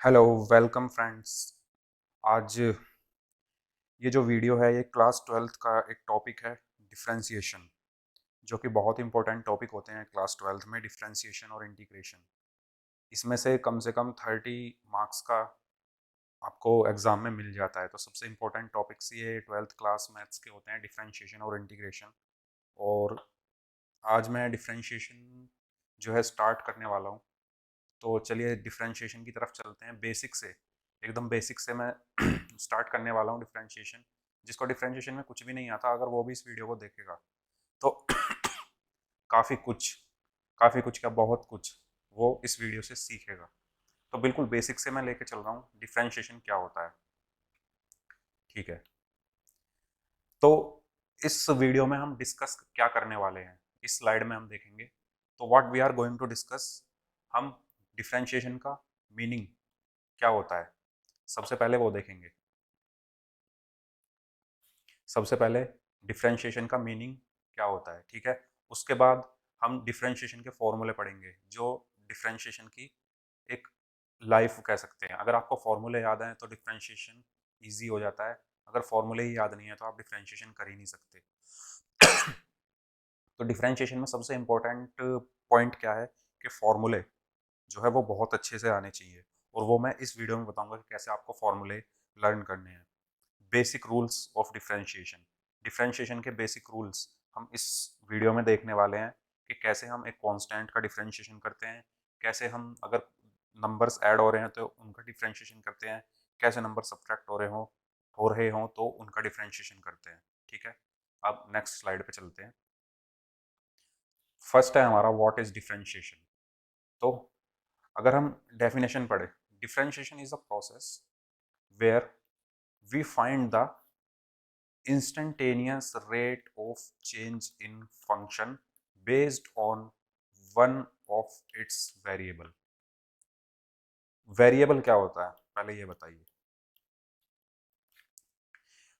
Hello welcome friends. आज ये जो वीडियो है ये क्लास ट्वेल्थ का एक टॉपिक है, डिफरेंशिएशन, जो कि बहुत इंपॉर्टेंट टॉपिक होते हैं क्लास ट्वेल्थ में, डिफरेंशिएशन और इंटीग्रेशन। इसमें से कम 30 मार्क्स का आपको एग्जाम में मिल जाता है। तो सबसे इंपॉर्टेंट टॉपिक्स ये ट्वेल्थ क्लास मैथ्स के होते हैं, डिफरेंशिएशन और इंटीग्रेशन। और आज मैं डिफरेंशिएशन जो है स्टार्ट करने वाला हूँ। तो चलिए डिफरेंशिएशन की तरफ चलते हैं। बेसिक से, एकदम बेसिक से मैं स्टार्ट करने वाला हूँ डिफरेंशिएशन। जिसको डिफरेंशिएशन में कुछ भी नहीं आता, अगर वो भी इस वीडियो को देखेगा तो काफ़ी कुछ, काफ़ी कुछ क्या, बहुत कुछ वो इस वीडियो से सीखेगा। तो बिल्कुल बेसिक से मैं लेके चल रहा हूँ डिफरेंशिएशन क्या होता है। ठीक है, तो इस वीडियो में हम डिस्कस क्या करने वाले हैं, इस स्लाइड में हम देखेंगे। तो what we are going to discuss, हम डिफरेंशिएशन का मीनिंग क्या होता है सबसे पहले वो देखेंगे। सबसे पहले डिफरेंशिएशन का मीनिंग क्या होता है, ठीक है। उसके बाद हम डिफरेंशिएशन के फॉर्मूले पढ़ेंगे, जो डिफरेंशिएशन की एक लाइफ कह सकते हैं। अगर आपको फॉर्मूले याद हैं तो डिफरेंशिएशन ईजी हो जाता है। अगर फॉर्मूले ही याद नहीं है तो आप डिफरेंशिएशन कर ही नहीं सकते। तो डिफरेंशिएशन में सबसे इंपॉर्टेंट पॉइंट क्या है कि फॉर्मूले जो है वो बहुत अच्छे से आने चाहिए। और वो मैं इस वीडियो में बताऊंगा कि कैसे आपको फॉर्मूले लर्न करने हैं। Basic rules of differentiation, differentiation के बेसिक रूल्स हम इस वीडियो में देखने वाले हैं कि कैसे हम एक कांस्टेंट का डिफरेंशिएशन करते हैं, कैसे हम अगर नंबर्स ऐड हो रहे हैं तो उनका डिफरेंशिएशन करते हैं, कैसे नंबर सब्ट्रैक्ट हो रहे हों तो उनका डिफरेंशिएशन करते हैं। ठीक है, अब नेक्स्ट स्लाइड पे चलते हैं। फर्स्ट है हमारा व्हाट इज डिफरेंशिएशन। तो अगर हम डेफिनेशन पढ़े, differentiation is a process where we find the instantaneous rate of change in function based on one of its variable। Variable क्या होता है पहले ये बताइए।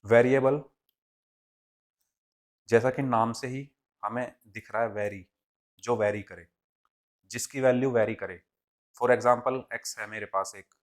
वेरिएबल जैसा कि नाम से ही हमें दिख रहा है, वेरी, जो वेरी करे, जिसकी वैल्यू वेरी करे। फॉर एग्जांपल एक्स है मेरे पास एक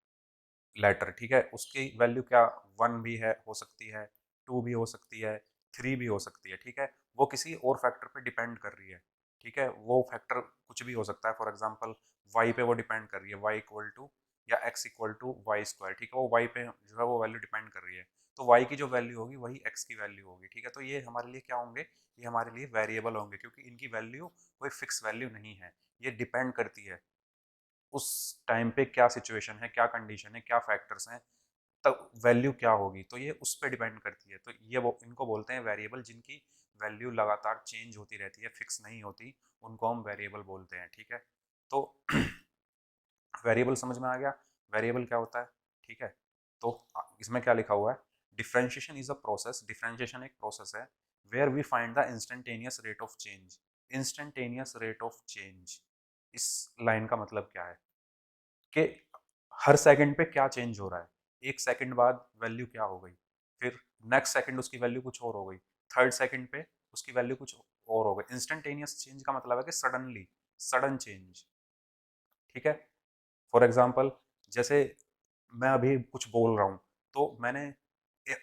लेटर, ठीक है, उसकी वैल्यू क्या, वन भी है, हो सकती है, टू भी हो सकती है, थ्री भी हो सकती है। ठीक है, वो किसी और फैक्टर पे डिपेंड कर रही है। ठीक है, वो फैक्टर कुछ भी हो सकता है। फॉर एग्जांपल वाई पे वो डिपेंड कर रही है, वाई इक्वल टू या x equal to y square. ठीक है, वो वाई पे जो है वो वैल्यू डिपेंड कर रही है। तो वाई की जो वैल्यू होगी वही एक्स की वैल्यू होगी। ठीक है, तो ये हमारे लिए क्या होंगे, ये हमारे लिए वेरिएबल होंगे, क्योंकि इनकी वैल्यू कोई फिक्स वैल्यू नहीं है। ये डिपेंड करती है उस टाइम पे क्या सिचुएशन है, क्या कंडीशन है, क्या फैक्टर्स हैं, तब वैल्यू क्या होगी, तो ये उस पर डिपेंड करती है। तो ये वो इनको बोलते हैं वेरिएबल, जिनकी वैल्यू लगातार चेंज होती रहती है, फिक्स नहीं होती, उनको हम वेरिएबल बोलते हैं। ठीक है, तो वेरिएबल समझ में आ गया, वेरिएबल क्या होता है। ठीक है, तो इसमें क्या लिखा हुआ है, differentiation is a process, differentiation एक प्रोसेस है where we find the instantaneous rate of change. Instantaneous rate of change, इस लाइन का मतलब क्या है कि हर सेकंड पे क्या चेंज हो रहा है। एक सेकंड बाद वैल्यू क्या हो गई, फिर नेक्स्ट सेकंड उसकी वैल्यू कुछ और हो गई, थर्ड सेकंड पे उसकी वैल्यू कुछ और हो गई। इंस्टेंटेनियस चेंज का मतलब है कि सडनली, सडन चेंज। ठीक है, फॉर एग्जांपल जैसे मैं अभी कुछ बोल रहा हूँ, तो मैंने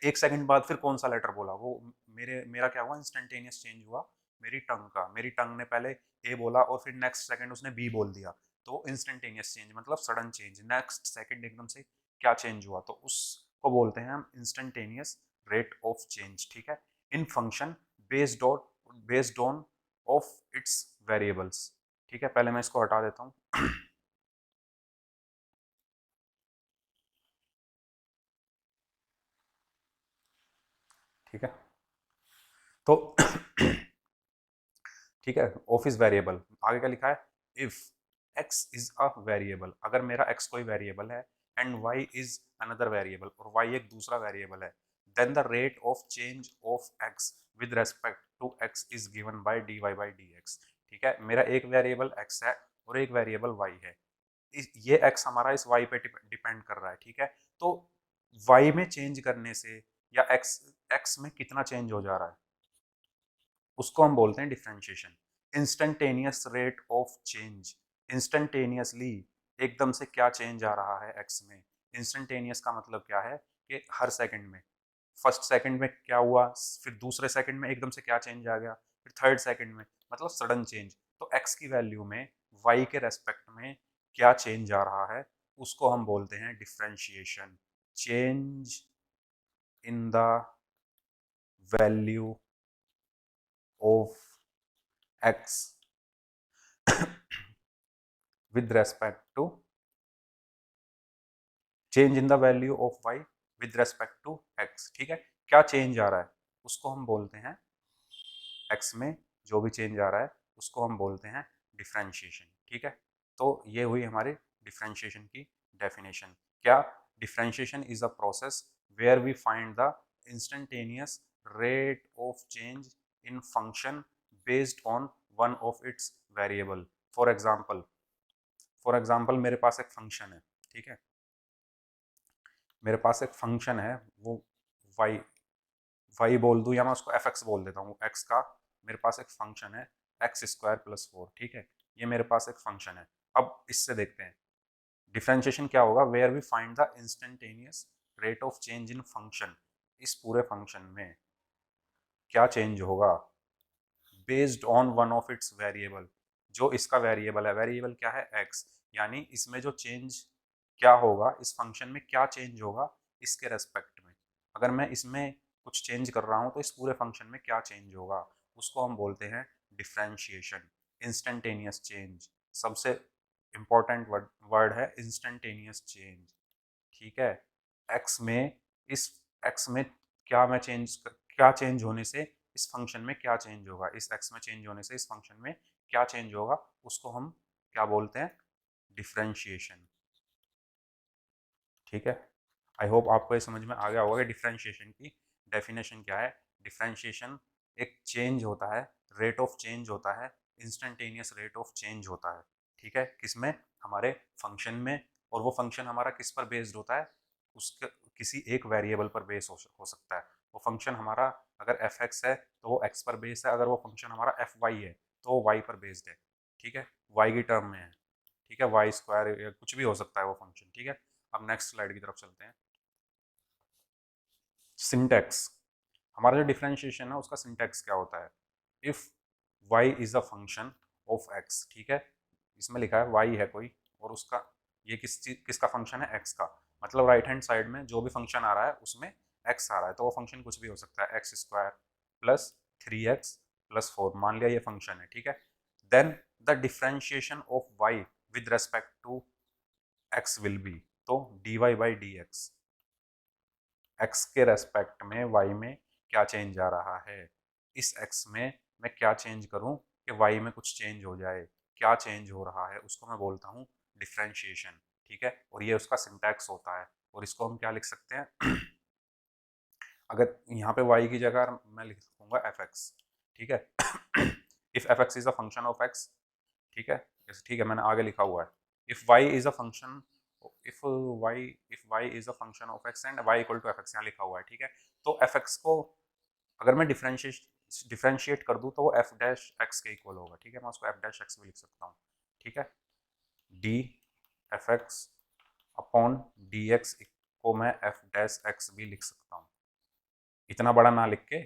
एक सेकंड बाद फिर कौन सा लेटर बोला, वो मेरा क्या हुआ, इंस्टेंटेनियस चेंज हुआ मेरी टंग का। मेरी टंग ने पहले ए बोला और फिर नेक्स्ट सेकंड उसने बी बोल दिया। तो इंस्टेंटेनियस चेंज मतलब सडन चेंज, नेक्स्ट सेकंड एकदम से क्या चेंज हुआ, तो उसको बोलते हैं हम इंस्टेंटेनियस रेट ऑफ चेंज। ठीक है, in function based on of its variables. ठीक है, पहले मैं इसको हटा देता हूँ। ठीक है, तो ठीक है, ऑफिस वेरिएबल आगे क्या लिखा है, if x is a variable, अगर मेरा एक्स कोई वेरिएबल है and y is another variable, और वाई एक दूसरा वेरिएबल है, then the rate of change of x with respect to x is given by d Y by d x. ठीक है, मेरा एक वेरिएबल एक्स है और एक वेरिएबल वाई है। ये एक्स हमारा इस वाई पे डिपेंड कर रहा है। ठीक है, तो वाई में चेंज करने से या एक्स एक्स में कितना चेंज हो जा रहा है, उसको हम बोलते हैं differentiation. Instantaneous rate of change, instantaneously एकदम से क्या चेंज आ रहा है एक्स में। इंस्टेंटेनियस का मतलब क्या है कि हर सेकंड में, फर्स्ट सेकंड में क्या हुआ, फिर दूसरे सेकंड में एकदम से क्या चेंज आ गया, फिर थर्ड सेकंड में, मतलब सडन चेंज। तो एक्स की वैल्यू में वाई के रेस्पेक्ट में क्या चेंज आ रहा है उसको हम बोलते हैं differentiation. Change in the value of x with respect to change in the value of y with respect to x. ठीक है, क्या चेंज आ रहा है उसको हम बोलते हैं, एक्स में जो भी चेंज आ रहा है उसको हम बोलते हैं डिफरेंशिएशन। ठीक है, तो ये हुई हमारी डिफरेंशिएशन की डेफिनेशन। क्या, differentiation is a process where we find the instantaneous rate of change in function based on one of its variable. For example, मेरे पास एक फंक्शन है, ठीक है, मेरे पास एक फंक्शन है, वो वाई वाई बोल दूँ या मैं उसको एफ एक्स बोल देता हूँ, एक्स का मेरे पास एक फंक्शन है एक्स स्क्वायर प्लस 4। ठीक है, ये मेरे पास एक फंक्शन है। अब इससे देखते हैं डिफरेंशिएशन क्या होगा, where we find the instantaneous rate of change in function. इस पूरे फंक्शन में क्या चेंज होगा based on one of its variable. जो इसका वेरिएबल है, वेरिएबल क्या है, एक्स, यानी इसमें जो चेंज क्या होगा, इस फंक्शन में क्या चेंज होगा इसके रेस्पेक्ट में। अगर मैं इसमें कुछ चेंज कर रहा हूँ तो इस पूरे फंक्शन में क्या चेंज होगा उसको हम बोलते हैं डिफरेंशिएशन। इंस्टेंटेनियस चेंज, सबसे इंपॉर्टेंट वर्ड है इंस्टेंटेनियस चेंज। ठीक है, एक्स में, इस एक्स में क्या चेंज होने से इस फंक्शन में क्या चेंज होगा, इस एक्स में चेंज होने से इस फंक्शन में क्या चेंज होगा उसको हम क्या बोलते हैं, डिफरेंशिएशन। ठीक है, आई होप आपको ये समझ में आ गया होगा कि डिफरेंशिएशन की डेफिनेशन क्या है। डिफरेंशिएशन एक चेंज होता है, रेट ऑफ चेंज होता है, इंस्टेंटेनियस रेट ऑफ चेंज होता है। ठीक है, किसमें, हमारे फंक्शन में, और वो फंक्शन हमारा किस पर बेस्ड होता है, उसके किसी एक वेरिएबल पर बेस हो सकता है। वो फंक्शन हमारा अगर एफ एक्स है तो वो एक्स पर बेस्ड है, अगर वो फंक्शन हमारा एफ वाई है तो वो वाई पर बेस्ड है। ठीक है, वाई की टर्म में है। ठीक है, वाई स्क्वायर या कुछ भी हो सकता है वो फंक्शन। ठीक है, अब नेक्स्ट स्लाइड की तरफ चलते हैं। सिंटेक्स, हमारा जो डिफरेंशिएशन है उसका सिंटेक्स क्या होता है, if y is a function of x। ठीक है, इसमें लिखा है y है कोई और उसका, ये किसका फंक्शन है, x का, मतलब राइट हैंड साइड में जो भी फंक्शन आ रहा है उसमें x आ रहा है, तो वो फंक्शन कुछ भी हो सकता है, x square plus 3x plus 4, मान लिया ये फंक्शन है। ठीक है, then the differentiation of y with respect to x will be, तो dy by d x, x के रेस्पेक्ट में y में क्या चेंज आ रहा है, इस x में मैं क्या चेंज करूं कि y में कुछ चेंज हो जाए, क्या चेंज हो रहा है उसको मैं बोलता हूं डिफरेंशिएशन। ठीक है, और ये उसका सिंटैक्स होता है, और इसको हम क्या लिख सकते हैं अगर यहाँ पे y की जगह मैं लिख दूंगा एफ एक्स। ठीक है, if F x is a function of x। ठीक है, ठीक है, मैंने आगे लिखा हुआ है if y is a function, if y if y is a function of x and y equal to f x, यहाँ लिखा हुआ है। ठीक है, तो एफ एक्स को अगर मैं डिफरेंशिएट कर दूं तो वो एफ डैश एक्स के इक्वल होगा। ठीक है, मैं उसको एफ डैश एक्स भी लिख सकता हूँ। ठीक है, D F x upon D x को मैं एफ डैश एक्स भी लिख सकता हूँ, इतना बड़ा ना लिख के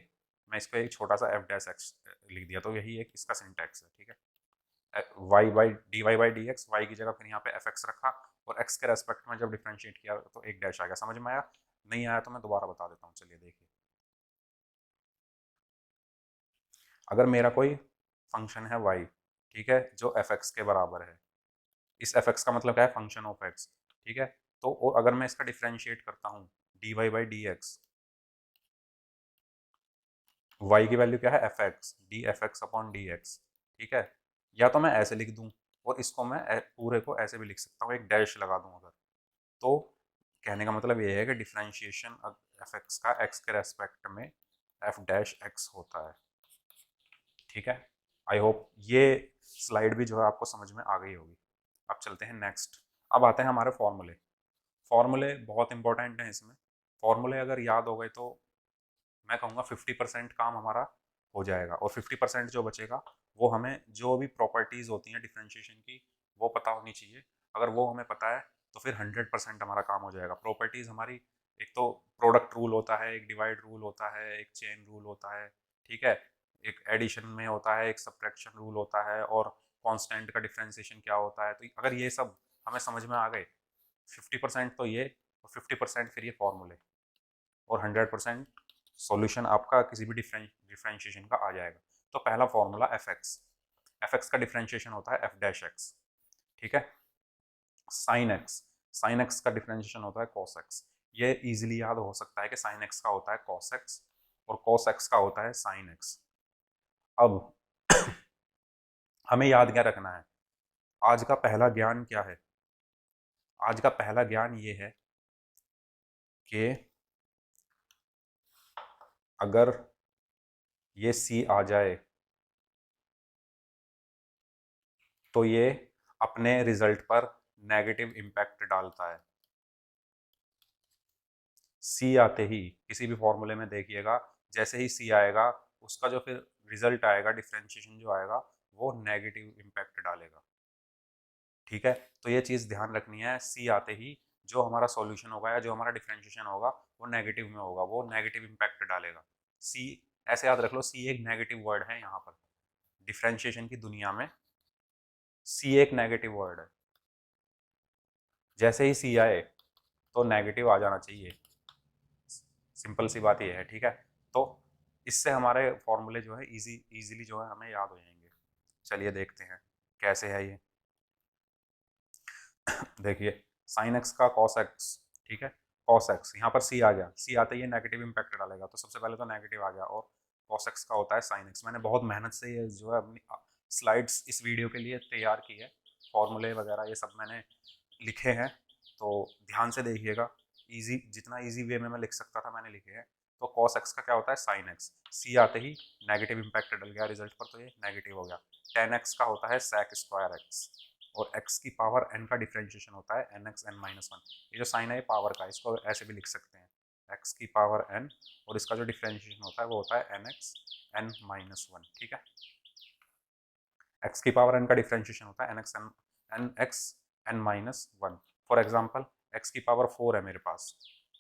मैं इसको एक छोटा सा एफ डैश एक्स लिख दिया, तो यही एक इसका सिंटैक्स है। ठीक है, y by d x, y की जगह फिर यहाँ पे एफ एक्स रखा, और एक्स के रेस्पेक्ट में जब डिफरेंशिएट किया तो एक डैश आ गया। समझ में आया, नहीं आया तो मैं दोबारा बता देता हूँ, चलिए देखिए। अगर मेरा कोई फंक्शन है y, ठीक है, जो एफ एक्स के बराबर है, इस एफ एक्स का मतलब क्या है, फंक्शन ऑफ एक्स। ठीक है, तो और अगर मैं इसका डिफरेंशिएट करता हूँ d Y by d x, y की वैल्यू क्या है, f x, d F x upon D x. ठीक है, या तो मैं ऐसे लिख दूँ और इसको मैं पूरे को ऐसे भी लिख सकता हूँ, एक डैश लगा दूँ अगर, तो कहने का मतलब ये है कि डिफरेंशिएशन एफ एक्स का एक्स के रेस्पेक्ट में एफ डैश एक्स होता है। ठीक है, आई होप ये स्लाइड भी जो है आपको समझ में आ गई होगी। अब चलते हैं नेक्स्ट, अब आते हैं हमारे फॉर्मूले। फॉर्मूले बहुत इंपॉर्टेंट हैं इसमें, फॉर्मूले अगर याद हो गए तो मैं कहूँगा 50% काम हमारा हो जाएगा, और 50% जो बचेगा वो हमें जो भी प्रॉपर्टीज़ होती हैं डिफरेंशिएशन की वो पता होनी चाहिए। अगर वो हमें पता है तो फिर 100% हमारा काम हो जाएगा। प्रॉपर्टीज़ हमारी, एक तो प्रोडक्ट रूल होता है, एक डिवाइड रूल होता है, एक चेन रूल होता है, ठीक है, एक एडिशन में होता है, एक सब्ट्रैक्शन रूल होता है, और कांस्टेंट का डिफरेंशिएशन क्या होता है। तो अगर ये सब हमें समझ में आ गए, 50% तो ये और 50% फिर ये फॉर्मूले, और 100% सॉल्यूशन आपका किसी भी डिफरेंशिएशन का आ जाएगा। तो पहला फॉर्मूला एफ एक्स का डिफरेंशिएशन होता है एफ डैश एक्स, ठीक है। साइन एक्स का डिफरेंशिएशन होता है कॉस एक्स। ये इजीली याद हो सकता है कि साइन एक्स का होता है कॉस एक्स और कॉस एक्स का होता है साइन एक्स। अब हमें याद क्या रखना है, आज का पहला ज्ञान क्या है? आज का पहला ज्ञान ये है कि अगर ये सी आ जाए तो ये अपने रिजल्ट पर नेगेटिव इम्पैक्ट डालता है। सी आते ही किसी भी फॉर्मूले में देखिएगा, जैसे ही सी आएगा उसका जो फिर रिजल्ट आएगा, डिफरेंशिएशन जो आएगा, वो नेगेटिव इम्पैक्ट डालेगा, ठीक है। तो ये चीज़ ध्यान रखनी है, सी आते ही जो हमारा सॉल्यूशन होगा या जो हमारा डिफरेंशिएशन होगा वो नेगेटिव में होगा, वो नेगेटिव इम्पैक्ट डालेगा। सी, ऐसे याद रख लो, सी एक नेगेटिव वर्ड है यहाँ पर डिफरेंशिएशन की दुनिया में। सी एक नेगेटिव वर्ड है, जैसे ही सी आए तो नेगेटिव आ जाना चाहिए, सिंपल सी बात ये है, ठीक है। तो इससे हमारे फॉर्मूले जो है इजीली जो है हमें याद हो जाएंगे। चलिए देखते हैं कैसे है ये। देखिए साइन एक्स का कॉस एक्स, ठीक है, कॉस एक्स, यहाँ पर सी आ गया, सी आते ही नेगेटिव इम्पैक्ट डालेगा, तो सबसे पहले तो नेगेटिव आ गया, और कॉस एक्स का होता है साइन एक्स। मैंने बहुत मेहनत से ये जो है अपनी स्लाइड्स इस वीडियो के लिए तैयार की है, फॉर्मूले वगैरह ये सब मैंने लिखे हैं, तो ध्यान से देखिएगा। इजी, जितना इजी वे में मैं लिख सकता था मैंने लिखे हैं। तो कॉस एक्स का क्या होता है साइन एक्स, सी आते ही नेगेटिव इम्पैक्ट डल गया रिजल्ट पर, तो ये नेगेटिव हो गया। टेन एक्स का होता है सेक स्क्वायर एक्स, और x की पावर n का डिफरेंशिएशन होता है n x n minus one. ये जो साइन है पावर का, इसको ऐसे भी लिख सकते हैं, x की पावर n, और इसका जो डिफरेंशिएशन होता है वो होता है n x n minus one, ठीक है। x की पावर n का डिफरेंशिएशन होता है n x n minus one. For example x की पावर 4 है मेरे पास,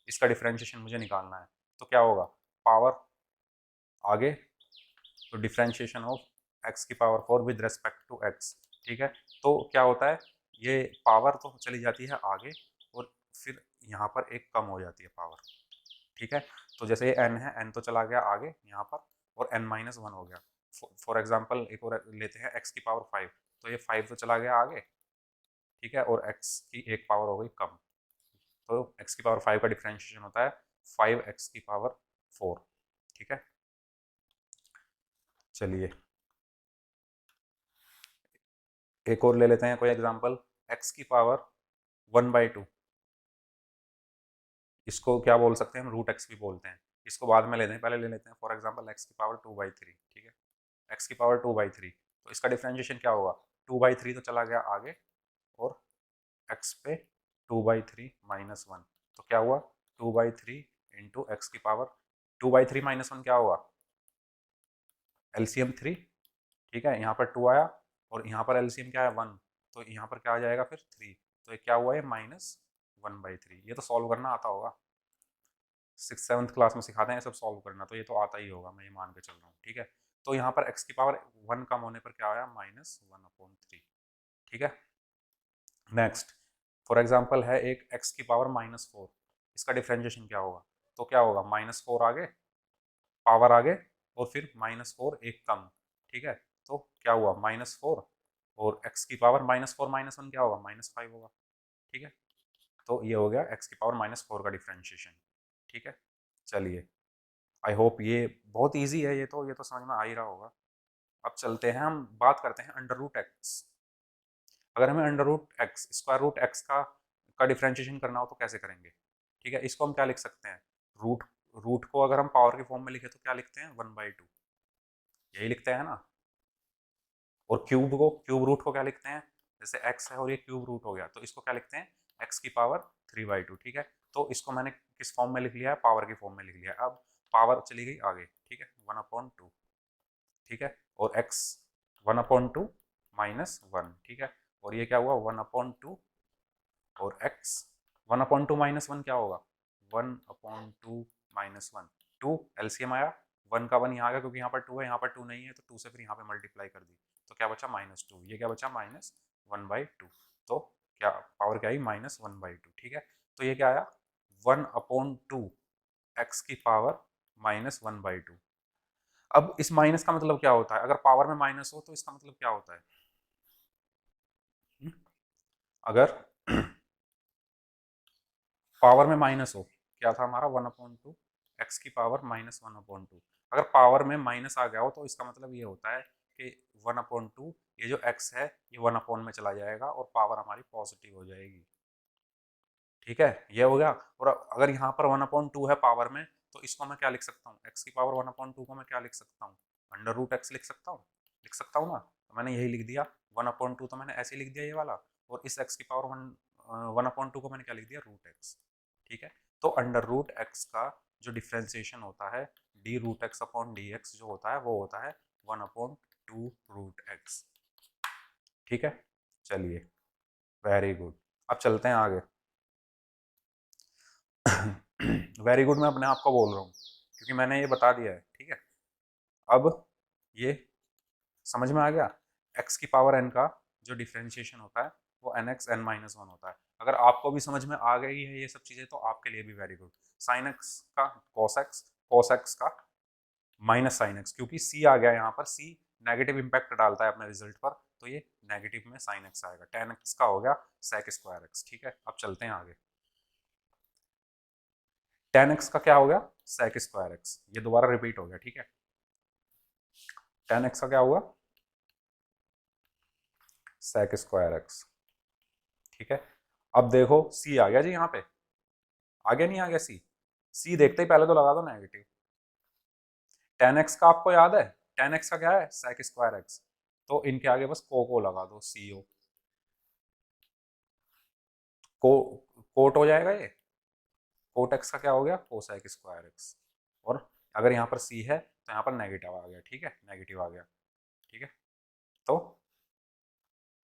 इसका डिफरेंशिएशन मुझे निकालना है, तो क्या होगा, पावर आगे, तो डिफरेंशिएशन ऑफ x की power 4 with respect to x, ठीक है। तो क्या होता है, ये पावर तो चली जाती है आगे, और फिर यहाँ पर एक कम हो जाती है पावर, ठीक है। तो जैसे ये n है, n तो चला गया आगे यहाँ पर, और n माइनस वन हो गया। फॉर एग्जाम्पल एक और लेते हैं, x की पावर 5, तो ये 5 तो चला गया आगे, ठीक है, और x की एक पावर हो गई कम, तो x की पावर 5 का डिफरेंशिएशन होता है 5x की पावर 4, ठीक है। चलिए एक और ले लेते हैं कोई एग्जांपल, x की पावर 1/2, इसको क्या बोल सकते हैं हम, रूट एक्स भी बोलते हैं, इसको बाद में लेते हैं, पहले ले लेते हैं फॉर एग्जांपल x की पावर 2/3, ठीक है, x की पावर 2/3, तो इसका डिफरेंशिएशन क्या होगा, 2/3 तो चला गया आगे, और x पे 2/3 माइनस वन, तो क्या हुआ 2/3 इंटू एक्स की पावर 2/3 माइनस वन क्या हुआ, एलसीएम 3, ठीक है, यहाँ पर 2 आया, और यहाँ पर एलसीएम क्या है 1, तो यहाँ पर क्या आ जाएगा फिर 3, तो ये क्या हुआ, ये -1/3। ये तो सॉल्व करना आता होगा, 6th 7th क्लास में सिखाते हैं ये सब सॉल्व करना, तो ये तो आता ही होगा, मैं ये मान के चल रहा हूँ, ठीक है। तो यहाँ पर x की पावर 1 कम होने पर क्या आया, -1/3, ठीक है। नेक्स्ट फॉर एग्जाम्पल है एक x की पावर -4, इसका डिफरेंशिएशन क्या होगा, तो क्या होगा, -4 आगे, पावर आगे, और फिर -4 एक कम, ठीक है। तो क्या हुआ, -4, और x की पावर -4 माइनस वन क्या होगा, -5 होगा, ठीक है। तो ये हो गया x की पावर -4 का डिफरेंशिएशन, ठीक है। चलिए आई होप ये बहुत इजी है, ये तो समझ में आ ही रहा होगा। अब चलते हैं, हम बात करते हैं अंडर रूट एक्स। अगर हमें under root x, square root x का डिफरेंशिएशन करना हो तो कैसे करेंगे, ठीक है। इसको हम क्या लिख सकते हैं, रूट रूट को अगर हम पावर के फॉर्म में लिखे तो क्या लिखते हैं, 1/2, यही लिखते हैं ना। और क्यूब रूट को क्या लिखते हैं, जैसे x है और ये क्यूब रूट हो गया, तो इसको क्या लिखते हैं, x की पावर 3/2, ठीक है। तो इसको मैंने किस फॉर्म में लिख लिया है, पावर के फॉर्म में लिख लिया है। अब पावर चली गई आगे, ठीक है, 1/2, ठीक है, और x 1/2 -1, ठीक है, और ये क्या हुआ 1/2 और x 1/2 - 1 क्या होगा, 1/2 - 2 एलसीएम आया, 1 का 1 यहाँ आ गया क्योंकि यहाँ पर 2 है, यहाँ पर 2 नहीं है तो 2 से फिर यहाँ पे मल्टीप्लाई कर दी तो क्या बचा -2, ये क्या बचा -1/2, तो क्या पावर क्या आई -1/2, ठीक है। तो ये क्या आया 1/2 x की पावर -1/2। अब इस माइनस का मतलब क्या होता है, अगर पावर में माइनस हो तो इसका मतलब क्या होता है, अगर पावर में माइनस हो, क्या था हमारा 1/2 x की पावर -1/2, अगर पावर में माइनस आ गया हो तो इसका मतलब ये होता है कि 1/2 ये जो x है ये 1 में चला जाएगा और पावर हमारी पॉजिटिव हो जाएगी, ठीक है, ये हो गया। और अगर यहाँ पर 1/2 है पावर में तो इसको मैं क्या लिख सकता हूँ, x की पावर 1/2 को मैं क्या लिख सकता हूँ, √x लिख सकता हूँ ना, तो मैंने यही लिख दिया 1/2 तो मैंने ऐसे लिख दिया ये वाला, और इस x की पावर 1/2 को मैंने क्या लिख दिया √x, ठीक है। तो √x का जो डिफ्रेंसिएशन होता है d√x/dx जो होता है वो होता है 1/2 √x, ठीक है। चलिए वेरी गुड, अब चलते हैं आगे। वेरी गुड मैं अपने आप को बोल रहा हूँ क्योंकि मैंने ये बता दिया है, ठीक है। अब ये समझ में आ गया, x की पावर n का जो डिफ्रेंशिएशन होता है वो nx(n-1) होता है। अगर आपको भी समझ में आ गई है ये सब चीजें तो आपके लिए भी वेरी गुड। साइन x का cos x का माइनस साइन x, क्योंकि c आ गया यहाँ पर, c नेगेटिव इंपैक्ट डालता है अपने रिजल्ट पर, तो ये नेगेटिव में साइन x आएगा। tan x का हो गया sec स्क्वायर x, ठीक है। अब चलते हैं आगे, tan x का क्या हो गया sec स्क्वायर x, ये दोबारा रिपीट हो गया, ठीक है। tan x का क्या हुआ sec स्क्वायर x, ठीक है। अब देखो c आ गया जी, यहाँ पे आ गया, नहीं आ गया c, c देखते ही पहले तो लगा दो नेगेटिव। tan x का आपको याद है, tan x का क्या है sec स्क्वायर x, तो इनके आगे बस को लगा दो, co को कोट हो जाएगा ये, कोट x का क्या हो गया कोसेक स्क्वायर x, और अगर यहाँ पर c है तो यहाँ पर नेगेटिव आ गया, ठीक है, नेगेटिव आ गया, ठीक है। तो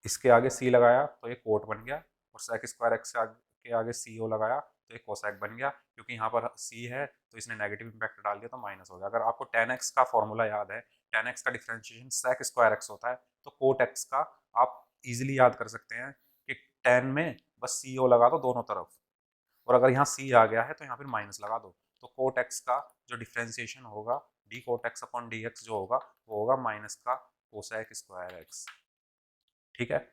इसके आगे c लगाया तो ये कोट बन गया, और sec स्क्वायर x के आगे co लगाया तो ये कोसेक बन गया, क्योंकि यहाँ पर c है तो इसने नेगेटिव इंपैक्ट डाल दिया तो माइनस हो गया। अगर आपको tan x का फॉर्मूला याद है, tan x का डिफरेंशिएशन sec स्क्वायर x होता है, तो कोट x का आप इजिली याद कर सकते हैं कि tan में बस co लगा दो दोनों तरफ, और अगर यहाँ c आ गया है तो यहाँ फिर माइनस लगा दो, तो कोट x का जो डिफरेंशिएशन होगा d कोट x/dx जो होगा वो होगा माइनस का कोसेक स्क्वायर x, ठीक है।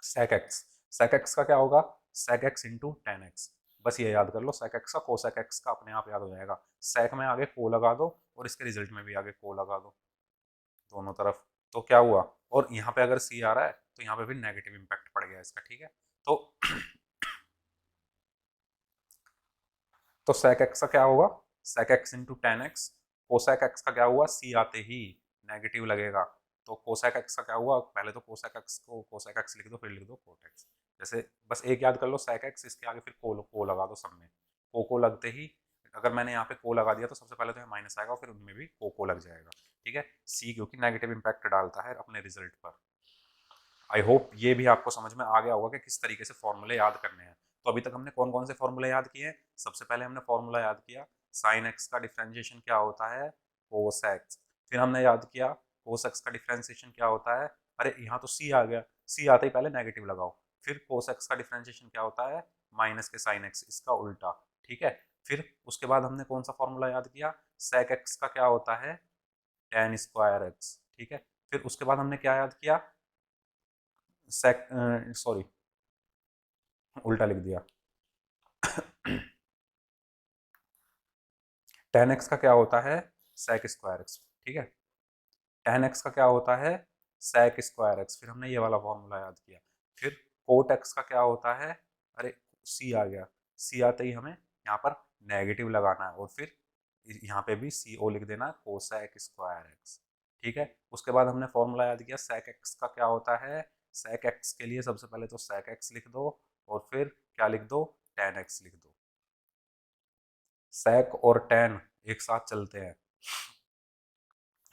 sec x का क्या होगा sec x into ten x, बस ये याद कर लो, sec x का कोसेक x का अपने आप याद हो जाएगा, sec में आगे को लगा दो और इसके रिजल्ट में भी आगे को लगा दो दोनों तरफ, तो क्या हुआ, और यहाँ पे अगर c आ रहा है तो यहाँ पे भी नेगेटिव इंपैक्ट पड़ गया इसका, ठीक है। तो sec x का क्या होगा sec x into ten x, cosec x का क्या हुआ c आते ही नेगेटिव लगेगा, तो कोसेक x का क्या हुआ, पहले तो कोसेक x को कोसेक x लिख दो फिर लिख दो कोट x, जैसे बस एक याद कर लो sec x, इसके आगे फिर को लगा दो सब में, को लगते ही अगर मैंने यहाँ पे को लगा दिया तो सबसे पहले तो यहाँ माइनस आएगा और फिर उनमें भी को लग जाएगा, ठीक है। c क्योंकि नेगेटिव इंपैक्ट डालता है अपने रिजल्ट पर। आई होप ये भी आपको समझ में आ गया होगा कि किस तरीके से फॉर्मूले याद करने हैं। तो अभी तक हमने कौन कौन से फॉर्मूले याद किए हैं, सबसे पहले हमने फॉर्मूला याद किया साइन एक्स का डिफ्रेंशिएशन क्या होता है कोस एक्स, फिर हमने याद किया कोस एक्स का डिफ्रेंशिएशन क्या होता है, अरे यहाँ तो सी आ गया, सी आते ही पहले नेगेटिव लगाओ, फिर कोस एक्स का डिफ्रेंशिएशन क्या होता है माइनस के साइन एक्स, इसका उल्टा, ठीक है। फिर उसके बाद हमने कौन सा फॉर्मूला याद किया सेक एक्स का क्या होता है टेन स्क्वायर एक्स, ठीक है। फिर उसके बाद हमने क्या याद किया सेक सॉरी उल्टा लिख दिया टेन एक्स का क्या होता है सेक स्क्वायर एक्स, ठीक है। टेन एक्स का क्या होता है सेक स्क्वायर एक्स, फिर हमने ये वाला फॉर्मूला याद किया। फिर कोट एक्स का क्या होता है, अरे सी आ गया, सी आते ही हमें यहाँ पर नेगेटिव लगाना है और फिर यहाँ पे भी सी ओ लिख देना कोसेक स्क्वायर एक्स, ठीक है। उसके बाद हमने फॉर्मूला याद किया सेक एक्स का क्या होता है, सेक एक्स के लिए सबसे पहले तो सेक एक्स लिख दो और फिर क्या लिख दो टेन एक्स लिख दो, सेक और टेन एक साथ चलते हैं,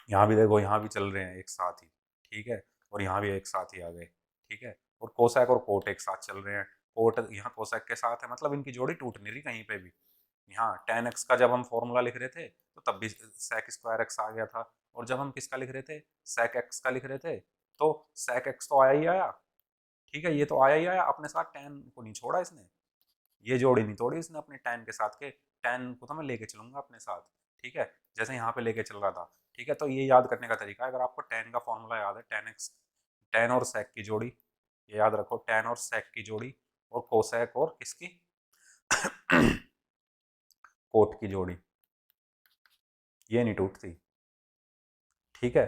यहाँ भी देखो यहाँ भी चल रहे हैं एक साथ ही, ठीक है, और यहाँ भी एक साथ ही आ गए, ठीक है। और कोसैक और कोट एक साथ चल रहे हैं, कोट यहाँ कोसैक के साथ है, मतलब इनकी जोड़ी टूट नहीं रही कहीं पे भी। यहाँ tan x का जब हम फॉर्मूला लिख रहे थे तो तब भी sec स्क्वायर x आ गया था, और जब हम किसका लिख रहे थे, sec x का लिख रहे थे, तो sec x तो आया ही आया, ठीक है, ये तो आया ही आया, अपने साथ tan को नहीं छोड़ा इसने, ये जोड़ी नहीं तोड़ी इसने अपने tan के साथ के, tan को तो मैं लेके चलूंगा अपने साथ, ठीक है, जैसे यहाँ पे लेके चल रहा था, ठीक है। तो ये याद करने का तरीका है, अगर आपको tan का फॉर्मूला याद है, tan x, tan और sec की जोड़ी, ये याद रखो, tan और sec की जोड़ी और कोसेक और किसकी कोट की जोड़ी, ये नहीं टूटती, ठीक है।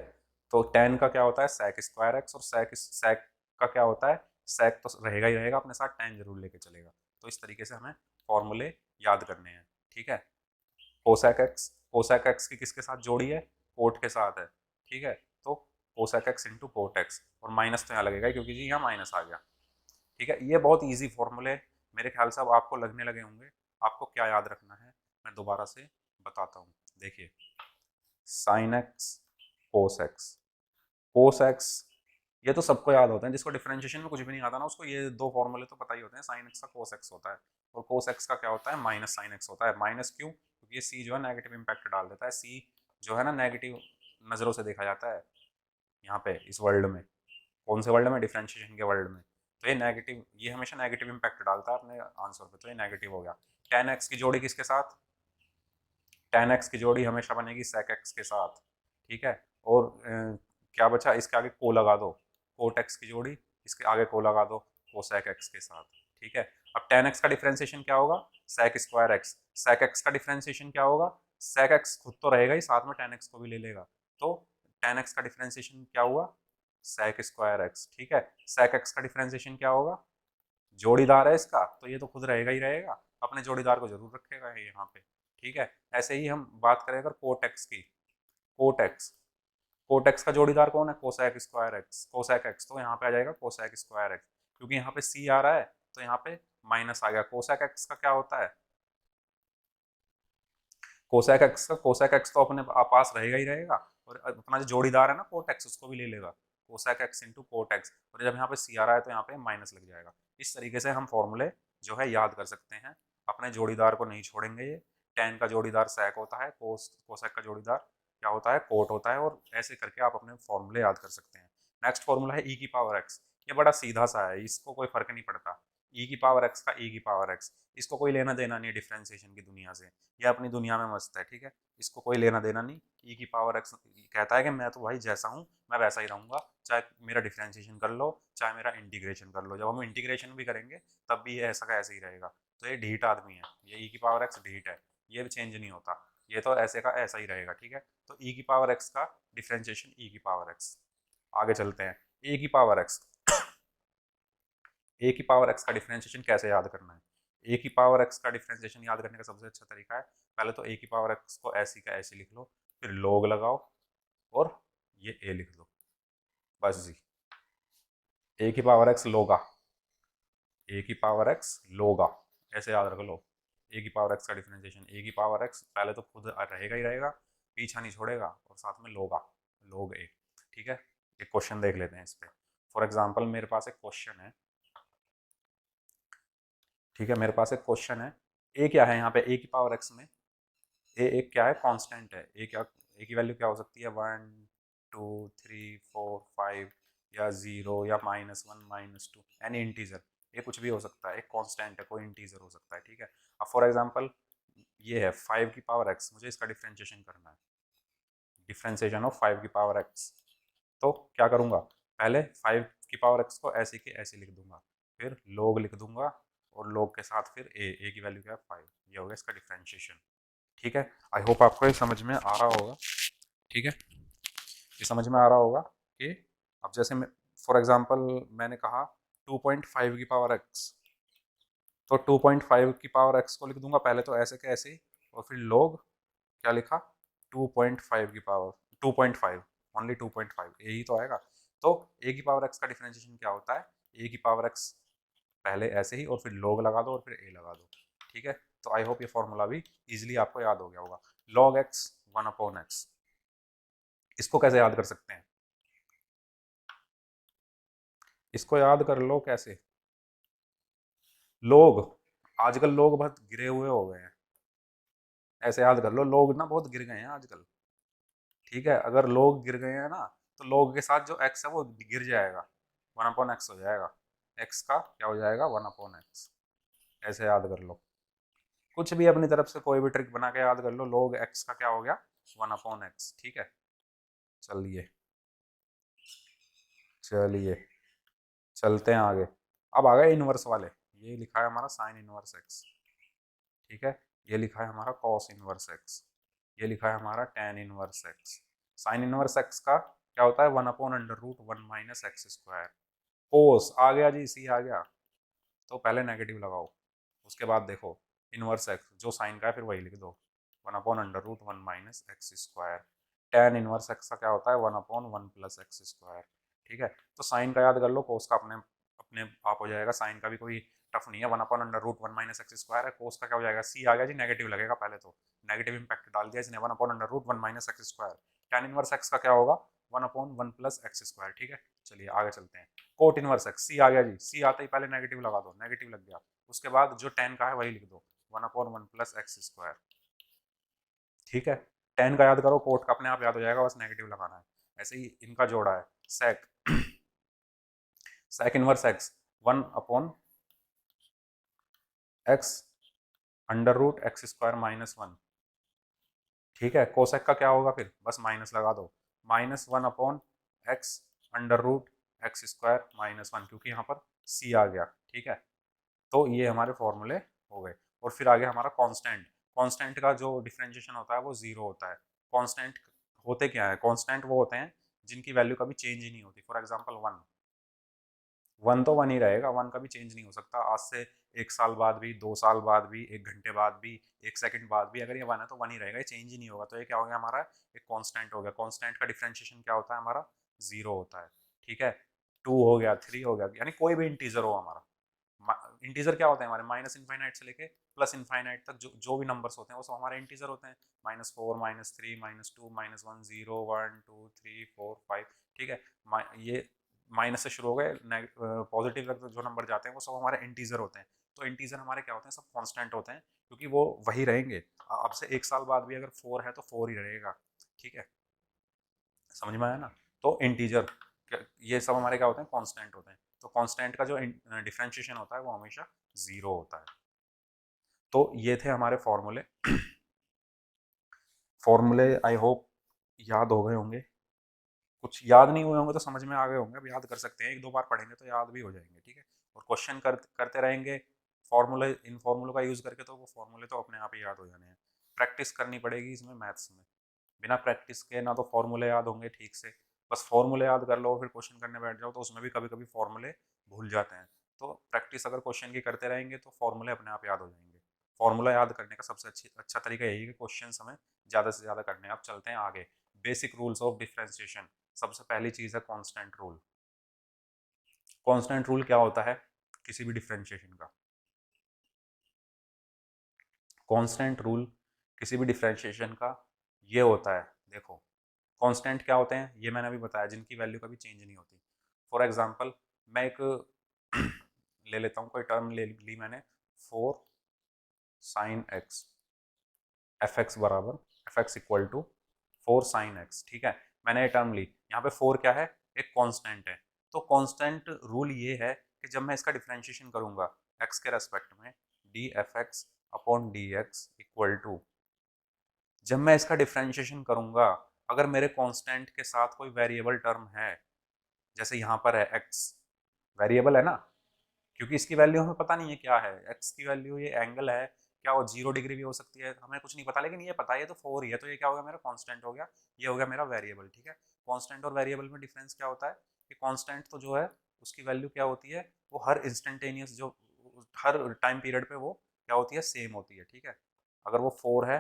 तो tan का क्या होता है, sec स्क्वायर एक्स, और sec का क्या होता है, sec तो रहेगा ही रहेगा, अपने साथ tan जरूर लेके चलेगा। तो इस तरीके से हमें फॉर्मूले याद करने हैं, ठीक है। कोसेक एक्स की किसके साथ जोड़ी है, कोट के साथ है, ठीक है। तो cosec x into cot x, और माइनस तो यहाँ लगेगा क्योंकि जी यहाँ माइनस आ गया, ठीक है। ये बहुत ईजी फॉर्मूले मेरे ख्याल से अब आपको लगने लगे होंगे। आपको क्या याद रखना है मैं दोबारा से बताता हूँ, देखिए, साइन एक्स, कोस एक्स, कोस एक्स, ये तो सबको याद होता है, जिसको डिफरेंशिएशन में कुछ भी नहीं आता ना उसको ये दो फॉर्मूले तो पता ही होते हैं, साइन एक्स का कोस एक्स होता है, और कोस एक्स का क्या होता है, माइनस साइन एक्स होता है। माइनस क्यों, क्योंकि ये सी जो है नेगेटिव इंपैक्ट डाल देता है, सी जो है ना नेगेटिव नज़रों से देखा जाता है यहाँ पे इस वर्ल्ड में, कौन से वर्ल्ड में, डिफरेंशिएशन के वर्ल्ड में। तो ये नेगेटिव, ये हमेशा नेगेटिव इंपैक्ट डालता है अपने आंसर पे, तो ये नेगेटिव हो गया। टेन एक्स की जोड़ी किसके साथ, टेन एक्स की जोड़ी हमेशा बनेगी सेक एक्स के साथ, ठीक है। और क्या बचा, इसके आगे को लगा दो, कोट एक्स की जोड़ी, इसके आगे को लगा दो कोसेक एक्स के साथ, ठीक है। अब टेन एक्स का डिफरेंशिएशन क्या होगा, sec square x, sec x का डिफरेंशिएशन क्या होगा, सेक एक्स खुद तो रहेगा ही, साथ में टेन एक्स को भी ले लेगा, तो टेन एक्स का डिफरेंशिएशन क्या हुआ, सेक स्क्वायर एक्स, ठीक है। सेक एक्स का डिफरेंशिएशन क्या होगा, जोड़ीदार है इसका तो ये तो खुद रहेगा ही रहेगा, अपने जोड़ीदार को जरूर रखेगा ये यहाँ पे, ठीक है। ऐसे ही हम बात करें अगर कोटेक्स की, कोटेक्स, कोटेक्स का जोड़ीदार कौन है, cosec square x, cosec x, तो यहाँ पे आ जाएगा कोसेक स्क्वायर एक्स, क्योंकि यहाँ पे सी आ रहा है तो यहाँ पे माइनस आ गया। कोसेक एक्स का क्या होता है, कोसेक एक्स का, कोसेक एक्स तो अपने पास रहेगा ही रहेगा, और अपना जो जोड़ीदार है ना कोट एक्स, उसको भी ले लेगा, cosec x into cot x, और जब यहाँ पे सी आ रहा है तो यहाँ पे माइनस लग जाएगा। इस तरीके से हम फॉर्मूले जो है याद कर सकते हैं, अपने जोड़ीदार को नहीं छोड़ेंगे ये, टेन का जोड़ीदार सेक होता है, कोसेक का जोड़ीदार क्या होता है, कोट होता है, और ऐसे करके आप अपने फॉर्मूले याद कर सकते हैं। नेक्स्ट फॉर्मूला है ई की पावर एक्स, ये बड़ा सीधा सा है, इसको कोई फर्क नहीं पड़ता, ई की पावर एक्स का ई की पावर एक्स, इसको कोई लेना देना नहीं डिफ्रेंसिएशन की दुनिया से, ये अपनी दुनिया में मस्त है, ठीक है, इसको कोई लेना देना नहीं। ई की पावर एक्स कहता है कि मैं तो भाई जैसा हूँ मैं वैसा ही रहूंगा, चाहे मेरा डिफ्रेंसिएशन कर लो चाहे मेरा इंटीग्रेशन कर लो, जब हम इंटीग्रेशन भी करेंगे तब भी ये ऐसा का ऐसे ही रहेगा। तो ये ढीठ आदमी है, ये ई की पावर एक्स ढीठ है, ये चेंज नहीं होता, ये तो ऐसे का ऐसा ही रहेगा, ठीक है। तो ई की पावर एक्स का डिफ्रेंसिएशन ई की पावर एक्स। आगे चलते हैं, ए की पावर एक्स, ए की पावर एक्स का डिफरेंशिएशन कैसे याद करना है, ए की पावर एक्स का डिफरेंशिएशन याद करने का सबसे अच्छा तरीका है, पहले तो ए की पावर एक्स को ऐसी का ऐसी लिख लो, फिर लोग लगाओ और ये ए लिख दो, बस जी, ए की पावर एक्स लोगा, ए की पावर एक्स लोगा, ऐसे याद रख लो। ए की पावर एक्स का डिफरेंशिएशन, ए की पावर एक्स पहले तो खुद रहेगा ही रहेगा, पीछा नहीं छोड़ेगा, और साथ में लोगा, लोग ए, ठीक है। एक क्वेश्चन देख लेते हैं इस पे, फॉर एग्जाम्पल मेरे पास एक क्वेश्चन है, ठीक है, मेरे पास एक क्वेश्चन है, ए क्या है यहाँ पे, ए की पावर एक्स में ए एक क्या है, कांस्टेंट है, ए क्या, ए की वैल्यू क्या हो सकती है, 1 2 3 4 5, या 0 या -1 -2, एनी इंटीजर, ये कुछ भी हो सकता है, एक कांस्टेंट है, कोई इंटीजर हो सकता है, ठीक है। अब फॉर एग्जांपल ये है 5 की पावर एक्स, मुझे इसका डिफ्रेंशिएशन करना है, डिफ्रेंशिएशन ऑफ 5 की पावर एक्स, तो क्या करूँगा, पहले 5 की पावर एक्स को ऐसे के ऐसे लिख दूंगा, फिर लोग लिख दूंगा, और लोग के साथ फिर ए की वैल्यू क्या है 5, ये हो गया इसका डिफ्रेंशिएशन, ठीक है। आई होप आपको ये समझ में आ रहा होगा, ठीक है, ये समझ में आ रहा होगा कि अब जैसे मैं फॉर एग्जांपल मैंने कहा 2.5 की पावर एक्स, तो 2.5 की पावर एक्स को लिख दूंगा पहले तो ऐसे के ऐसे ही, और फिर लोग क्या लिखा, 2.5 की पावर 2.5, ओनली 2.5, यही तो आएगा। तो ए की पावर एक्स का डिफरेंशिएशन क्या होता है, ए की पावर एक्स पहले ऐसे ही और फिर लोग लगा दो और फिर ए लगा दो, ठीक है। तो आई होप ये फॉर्मूला भी इजीली आपको याद हो गया होगा। लॉग एक्स 1/x, इसको कैसे याद कर सकते हैं, इसको याद कर लो कैसे। लोग, आजकल लोग बहुत गिरे हुए हो गए हैं, ऐसे याद कर लो, लोग ना बहुत गिर गए हैं आजकल। ठीक है, अगर लोग गिर गए हैं ना, तो लोग के साथ जो एक्स है वो गिर जाएगा, 1/x हो जाएगा। एक्स का क्या हो जाएगा, 1/x। ऐसे याद कर लो, कुछ भी अपनी तरफ से कोई भी ट्रिक बना के याद कर लो, लोग एक्स का क्या हो गया, 1/x। ठीक है, चलिए चलिए चलते हैं आगे। अब आ गए इनवर्स वाले। ये लिखा है हमारा साइन इनवर्स एक्स। ठीक है, ये लिखा है हमारा कॉस इनवर्स एक्स। ये लिखा है हमारा tan inverse x. Sine inverse x का क्या होता है, 1/√1 - x²। कोस आ गया जी, सी आ गया, तो पहले नेगेटिव लगाओ, उसके बाद देखो इनवर्स एक्स जो साइन का है फिर वही लिख दो, 1/√1 - x²। टेन इनवर्स एक्स का क्या होता है, 1/1 + x²। ठीक है, तो साइन का याद कर लो, कोस का अपने अपने आप हो जाएगा। साइन का भी कोई टफ नहीं है, 1/√1 - x² है। कोस का क्या हो जाएगा, सी आ गया जी, नेगेटिव लगेगा पहले तो, नेगेटिव इंपैक्ट डाल दिया इसने, 1/√1 - x²। टेन इनवर्स एक्स का क्या होगा, 1/1 + x²। ठीक है, चलिए आगे चलते हैं। कोट इनवर्स एक्स, सी आ गया जी, सी आते ही पहले नेगेटिव लगा दो, नेगेटिव लग गया, उसके बाद जो टेन का है वही लिख दो, 1/1 + x²। ठीक है, टेन का याद करो, कोट का अपने आप याद हो जाएगा, बस नेगेटिव लगाना है। ऐसे ही इनका जोड़ा है, सेक सेक इनवर्स एक्स, 1/x√x² - 1। ठीक है, कोसेक का क्या होगा फिर, बस माइनस लगा दो, -1/x√x²-1, क्योंकि यहाँ पर सी आ गया। ठीक है, तो ये हमारे फॉर्मूले हो गए। और फिर आगे हमारा कांस्टेंट। कांस्टेंट का जो डिफरेंशिएशन होता है वो जीरो होता है। कांस्टेंट होते क्या है, कांस्टेंट वो होते हैं जिनकी वैल्यू कभी चेंज ही नहीं होती। फॉर एग्जांपल 1, 1 तो 1 ही रहेगा, 1 कभी चेंज नहीं हो सकता। आज से 1 साल बाद भी, 2 साल बाद भी, 1 घंटे बाद भी, 1 सेकंड बाद भी, अगर ये 1 है तो 1 ही रहेगा, ये चेंज ही नहीं होगा। तो ये क्या हो गया हमारा, एक कांस्टेंट हो गया। कांस्टेंट का डिफरेंशिएशन क्या होता है हमारा, जीरो होता है। ठीक है, 2 हो गया, 3 हो गया, यानी कोई भी इंटीजर हो हमारा। इंटीजर क्या होते हैं हमारे, -इनफाइनाइट से लेके +इनफाइनाइट तक जो भी नंबर्स होते हैं वो सब हमारे इंटीजर होते हैं। -4, -3, -2, -1, 0, 1, 2, 3, 4, 5। ठीक है, ये माइनस से शुरू हो गए, पॉजिटिव तक जो नंबर जाते हैं वो सब हमारे इंटीजर होते हैं। तो इंटीजर हमारे क्या होते हैं, सब कांस्टेंट होते हैं, क्योंकि वो वही रहेंगे। अब से 1 साल बाद भी अगर 4 है तो 4 ही रहेगा। ठीक है, समझ में आया ना। तो इंटीजर ये सब हमारे क्या होते हैं, कांस्टेंट होते हैं। तो कांस्टेंट का जो डिफरेंशिएशन होता है वो हमेशा जीरो होता है। तो ये थे हमारे फॉर्मूले। फॉर्मूले आई होप याद हो गए होंगे। कुछ याद नहीं हुए होंगे तो समझ में आ गए होंगे, अब याद कर सकते हैं, 1-2 बार पढ़ेंगे तो याद भी हो जाएंगे। ठीक है, और क्वेश्चन करते रहेंगे फॉर्मूले, इन फॉर्मूलों का यूज़ करके, तो वो फॉर्मूले तो अपने आप ही याद हो जाने हैं। प्रैक्टिस करनी पड़ेगी इसमें, मैथ्स में। बिना प्रैक्टिस के ना तो फॉर्मूले याद होंगे ठीक से, बस फॉर्मूले याद कर लो फिर क्वेश्चन करने बैठ जाओ तो उसमें भी कभी कभी फॉर्मूले भूल जाते हैं। तो प्रैक्टिस अगर क्वेश्चन की करते रहेंगे तो फॉर्मूले अपने आप याद हो जाएंगे। फॉर्मूला याद करने का सबसे अच्छा तरीका यही है कि क्वेश्चन हमें ज़्यादा से ज़्यादा करने हैं। अब चलते हैं आगे, बेसिक रूल्स ऑफ डिफ्रेंसिएशन। सबसे पहली चीज़ है कांस्टेंट रूल। कांस्टेंट रूल क्या होता है किसी भी डिफ्रेंशिएशन का, कांस्टेंट रूल किसी भी डिफ्रेंशिएशन का ये होता है, देखो कांस्टेंट क्या होते हैं ये मैंने अभी बताया, जिनकी वैल्यू कभी चेंज नहीं होती। फॉर एग्जांपल मैं एक ले लेता हूँ, कोई टर्म ले ली मैंने, 4 sin x, f(x) बराबर f(x = 4 sin x। ठीक है, मैंने ये टर्म ली, यहाँ पे 4 क्या है, एक कांस्टेंट है। तो कांस्टेंट रूल ये है कि जब मैं इसका डिफरेंशिएशन करूंगा x के रेस्पेक्ट में, df(x/dx) जब मैं इसका डिफरेंशिएशन करूंगा, अगर मेरे कांस्टेंट के साथ कोई वेरिएबल टर्म है, जैसे यहाँ पर है x, वेरिएबल है ना, क्योंकि इसकी वैल्यू हमें पता नहीं है क्या है, x की वैल्यू, ये एंगल है, क्या वो 0 डिग्री भी हो सकती है, हमें कुछ नहीं पता, लेकिन ये पता है ये तो 4 ही है, तो ये क्या होगा, मेरा कांस्टेंट हो गया, ये हो गया मेरा वेरिएबल। ठीक है, कांस्टेंट और वेरिएबल में डिफरेंस क्या होता है कि कांस्टेंट तो जो है उसकी वैल्यू क्या होती है, वो हर इंस्टेंटेनियस, जो हर टाइम पीरियड पे वो क्या होती है, सेम होती है। ठीक है, अगर वो 4 है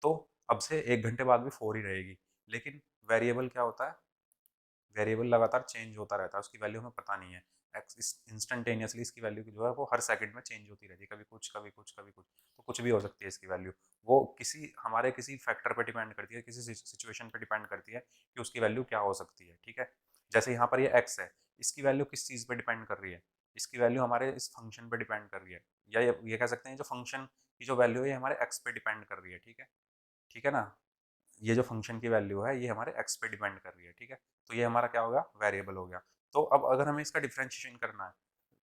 तो अब से 1 घंटे बाद भी 4 ही रहेगी। लेकिन वेरिएबल क्या होता है, वेरिएबल लगातार चेंज होता रहता है, उसकी वैल्यू हमें पता नहीं है। इंस्टेंटेनियसली इसकी वैल्यू की जो है वो हर सेकंड में चेंज होती रहती है, कभी कुछ कभी कुछ कभी कुछ, तो कुछ भी हो सकती है इसकी वैल्यू। वो किसी हमारे किसी फैक्टर पे डिपेंड करती है, किसी सिचुएशन पे डिपेंड करती है कि उसकी वैल्यू क्या हो सकती है। ठीक है, जैसे यहाँ पर ये एक्स है, इसकी वैल्यू किस चीज़ पे डिपेंड कर रही है, इसकी वैल्यू हमारे इस फंक्शन पे डिपेंड कर रही है, या ये कह सकते हैं जो फंक्शन की जो वैल्यू है ये हमारे एक्स पे डिपेंड कर रही है, ठीक है ना। ये जो फंक्शन की वैल्यू है ये हमारे एक्स पे डिपेंड कर रही है, ठीक है। तो ये हमारा क्या हो गया, वेरिएबल हो गया। तो अब अगर हमें इसका डिफ्रेंशिएशन करना है,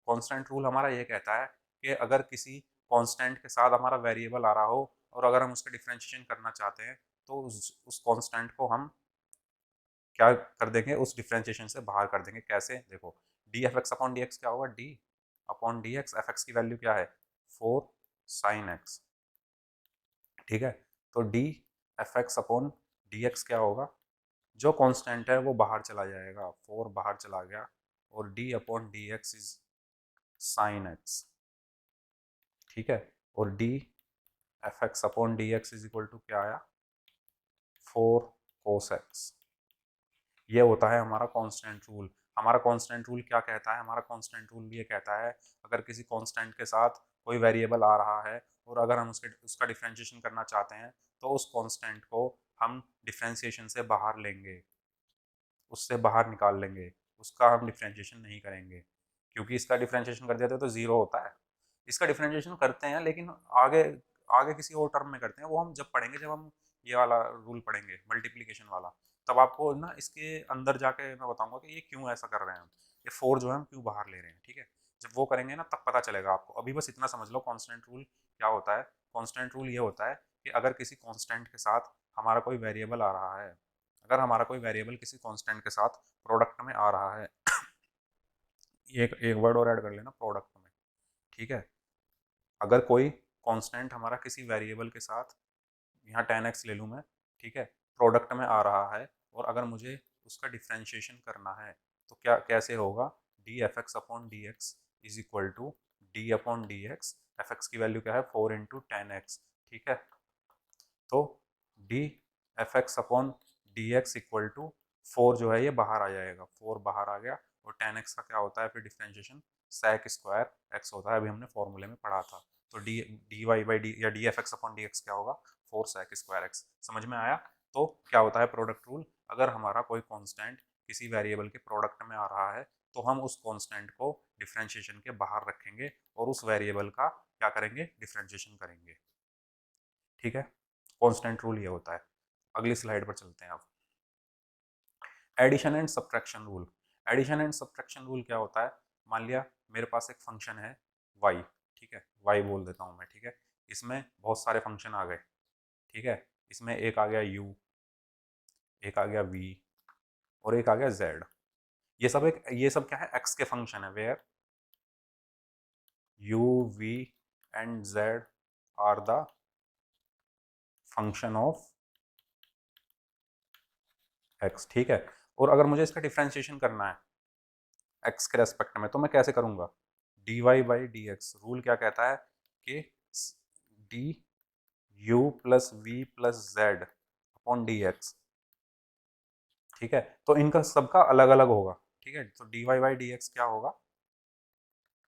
कांस्टेंट रूल हमारा ये कहता है कि अगर किसी कांस्टेंट के साथ हमारा वेरिएबल आ रहा हो और अगर हम उसका डिफ्रेंशिएशन करना चाहते हैं तो उस कांस्टेंट को हम क्या कर देंगे, उस डिफ्रेंशिएशन से बाहर कर देंगे। कैसे, देखो D F x upon D x क्या होगा, D upon D x, f x की वैल्यू क्या है 4 साइन एक्स, ठीक है। तो d F x upon D x क्या होगा, जो कांस्टेंट है वो बाहर चला जाएगा, 4 बाहर चला गया, और d upon D x is sine x, ठीक है। और d F x upon D x is equal to क्या आया 4 कोस एक्स। ये होता है हमारा कांस्टेंट रूल। हमारा कांस्टेंट रूल क्या कहता है, हमारा कांस्टेंट रूल ये कहता है अगर किसी कांस्टेंट के साथ कोई वेरिएबल आ रहा है और अगर हम उसका डिफ्रेंशिएशन करना चाहते हैं तो उस कांस्टेंट को हम डिफ्रेंशिएशन से बाहर लेंगे, उससे बाहर निकाल लेंगे, उसका हम डिफ्रेंशिएशन नहीं करेंगे, क्योंकि इसका डिफ्रेंशिएशन कर देते हैं तो जीरो होता है। इसका डिफ्रेंशिएशन करते हैं लेकिन आगे आगे किसी और टर्म में करते हैं, वो हम जब पढ़ेंगे, जब हम ये वाला रूल पढ़ेंगे मल्टीप्लीकेशन वाला, तब आपको ना इसके अंदर जाके मैं बताऊंगा कि ये क्यों ऐसा कर रहे हैं हम, ये 4 जो है हम क्यों बाहर ले रहे हैं, ठीक है। जब वो करेंगे ना तब पता चलेगा आपको। अभी बस इतना समझ लो कांस्टेंट रूल क्या होता है। कांस्टेंट रूल ये होता है कि अगर किसी कांस्टेंट के साथ हमारा कोई वेरिएबल आ रहा है, अगर हमारा कोई वेरिएबल किसी कांस्टेंट के साथ प्रोडक्ट में आ रहा है, एक एक वर्ड और ऐड कर लेना प्रोडक्ट में, ठीक है। अगर कोई कांस्टेंट हमारा किसी वेरिएबल के साथ, यहाँ 10x ले लूँ मैं, ठीक है, प्रोडक्ट में आ रहा है और अगर मुझे उसका डिफ्रेंशिएशन करना है तो क्या कैसे होगा, d F x upon D x is equal to d upon D x, f x की वैल्यू क्या है 4 इंटू 10x, ठीक है। तो d F x upon D x equal to 4 जो है ये बाहर आ जाएगा, 4 बाहर आ गया, और 10x का क्या होता है फिर डिफ्रेंशिएशन, sec स्क्वायर x होता है, अभी हमने फॉर्मूले में पढ़ा था। तो D D Y by D या D F x upon D x क्या होगा 4 sec स्क्वायर एक्स। समझ में आया। तो क्या होता है प्रोडक्ट रूल, अगर हमारा कोई कांस्टेंट किसी वेरिएबल के प्रोडक्ट में आ रहा है तो हम उस कांस्टेंट को डिफ्रेंशिएशन के बाहर रखेंगे और उस वेरिएबल का क्या करेंगे, डिफ्रेंशिएशन करेंगे, ठीक है। कांस्टेंट रूल ये होता है। अगली स्लाइड पर चलते हैं अब। Addition and subtraction rule. Addition and subtraction rule क्या होता है, मान लिया मेरे पास एक फंक्शन है y, ठीक है, y बोल देता हूँ मैं, ठीक है। इसमें बहुत सारे फंक्शन आ गए, ठीक है। इसमें एक आ गया u, एक आ गया v, और एक आ गया z। ये सब क्या है, x के फंक्शन है, where u v and z are the function of x, ठीक है। और अगर मुझे इसका डिफ्रेंशिएशन करना है x के रेस्पेक्ट में तो मैं कैसे करूंगा, dy by d x. Rule क्या कहता है कि d u plus v plus z upon D x, ठीक है। तो इनका सबका अलग अलग होगा, ठीक है। तो d Y by d x क्या होगा,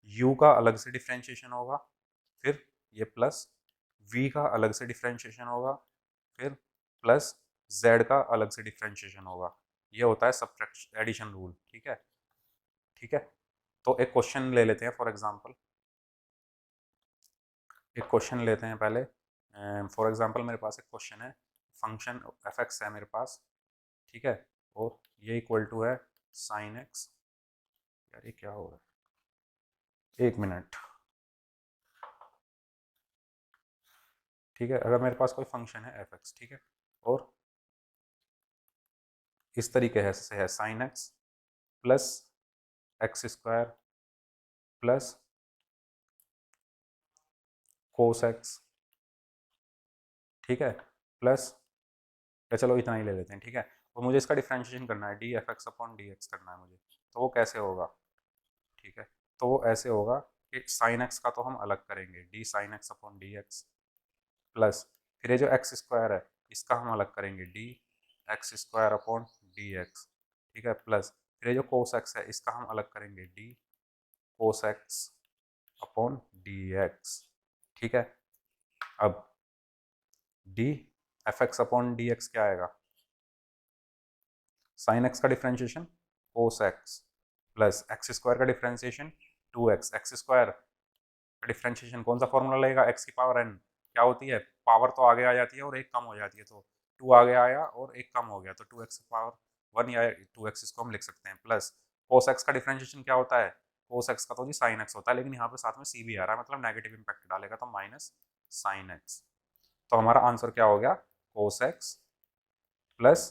u का अलग से डिफ्रेंशिएशन होगा, फिर ये प्लस v का अलग से डिफ्रेंशिएशन होगा, फिर प्लस z का अलग से डिफ्रेंशिएशन होगा। ये होता है सब्ट्रैक्शन एडिशन रूल, ठीक है, ठीक है। तो एक क्वेश्चन ले लेते हैं फॉर एग्जांपल, एक क्वेश्चन लेते हैं पहले। फॉर एग्जांपल मेरे पास एक क्वेश्चन है, फंक्शन एफ एक्स है मेरे पास, ठीक है, और ये इक्वल टू है साइन एक्स। यार ये क्या हो रहा है, एक मिनट, ठीक है। अगर मेरे पास कोई फंक्शन है एफ एक्स, ठीक है, और इस तरीके से है sine x plus x square plus cos x, ठीक है, प्लस, या चलो इतना ही ले लेते हैं, ठीक है। और मुझे इसका डिफ्रेंशिएशन करना है, D F x upon D x करना है मुझे, तो वो कैसे होगा, ठीक है। तो वो ऐसे होगा कि साइन एक्स का तो हम अलग करेंगे, D sine x upon D x, plus फिर ये जो एक्स स्क्वायर है इसका हम अलग करेंगे, D x square upon D x, ठीक है, प्लस फिर ये जो कोस एक्स है इसका हम अलग करेंगे, d cos x upon D x, ठीक है। अब D F x upon D x क्या आएगा, साइन एक्स का differentiation cos x plus x square का डिफ्रेंशिएशन 2x, एक्स स्क्वायर का डिफ्रेंशिएशन कौन सा फॉर्मूला लगेगा, एक्स की पावर n क्या होती है, पावर तो आगे आ जाती है और एक कम हो जाती है, तो 2 आगे आया और एक कम हो गया, तो 2x की पावर 1 या 2x इसको हम लिख सकते हैं। प्लस cos x का डिफ्रेंशिएशन क्या होता है, cos x का तो जी sin x होता है, लेकिन यहाँ पे साथ में c भी आ रहा है, मतलब नेगेटिव इंपैक्ट डालेगा, तो माइनस sin x। तो हमारा आंसर क्या हो गया, cos x प्लस